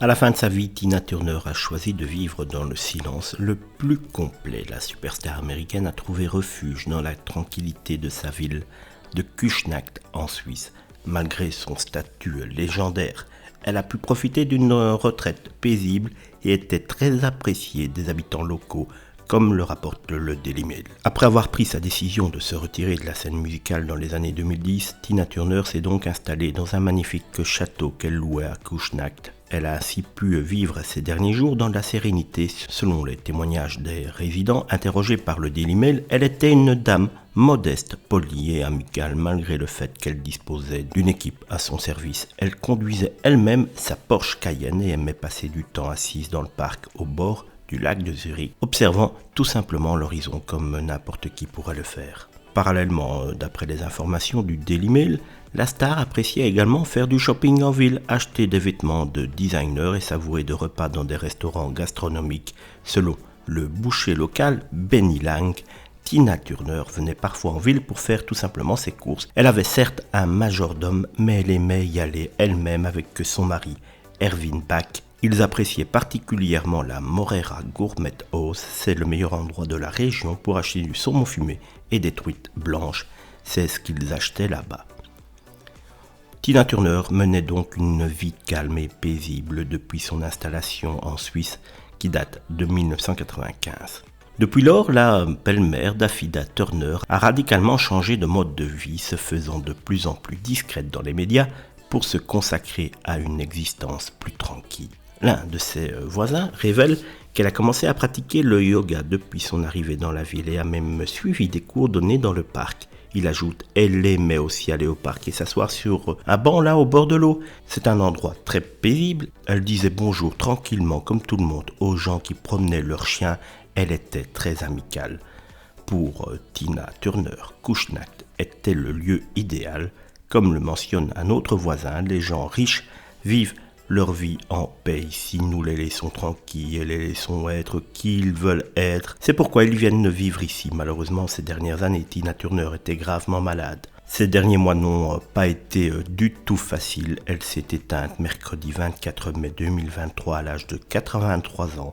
À la fin de sa vie, Tina Turner a choisi de vivre dans le silence le plus complet. La superstar américaine a trouvé refuge dans la tranquillité de sa ville de Küsnacht en Suisse. Malgré son statut légendaire, elle a pu profiter d'une retraite paisible et était très appréciée des habitants locaux, comme le rapporte le Daily Mail. Après avoir pris sa décision de se retirer de la scène musicale dans les années 2010, Tina Turner s'est donc installée dans un magnifique château qu'elle louait à Küsnacht. Elle a ainsi pu vivre ses derniers jours dans la sérénité. Selon les témoignages des résidents interrogés par le Daily Mail, elle était une dame modeste, polie et amicale malgré le fait qu'elle disposait d'une équipe à son service. Elle conduisait elle-même sa Porsche Cayenne et aimait passer du temps assise dans le parc au bord du lac de Zurich, observant tout simplement l'horizon comme n'importe qui pourrait le faire. Parallèlement, d'après les informations du Daily Mail, la star appréciait également faire du shopping en ville, acheter des vêtements de designer et savourer de repas dans des restaurants gastronomiques. Selon le boucher local Benny Lang, Tina Turner venait parfois en ville pour faire tout simplement ses courses. Elle avait certes un majordome, mais elle aimait y aller elle-même avec son mari, Erwin Bach. Ils appréciaient particulièrement la Morera Gourmet House, c'est le meilleur endroit de la région pour acheter du saumon fumé et des truites blanches. C'est ce qu'ils achetaient là-bas. Tina Turner menait donc une vie calme et paisible depuis son installation en Suisse qui date de 1995. Depuis lors, la belle-mère d'Affida Turner a radicalement changé de mode de vie, se faisant de plus en plus discrète dans les médias pour se consacrer à une existence plus tranquille. L'un de ses voisins révèle qu'elle a commencé à pratiquer le yoga depuis son arrivée dans la ville et a même suivi des cours donnés dans le parc. Il ajoute, elle aimait aussi aller au parc et s'asseoir sur un banc là au bord de l'eau. C'est un endroit très paisible. Elle disait bonjour tranquillement comme tout le monde aux gens qui promenaient leurs chiens. Elle était très amicale. Pour Tina Turner, Küsnacht était le lieu idéal. Comme le mentionne un autre voisin, les gens riches vivent leur vie en paix ici, nous les laissons tranquilles et les laissons être qui ils veulent être. C'est pourquoi ils viennent vivre ici. Malheureusement, ces dernières années, Tina Turner était gravement malade. Ces derniers mois n'ont pas été du tout faciles. Elle s'est éteinte mercredi 24 mai 2023 à l'âge de 83 ans.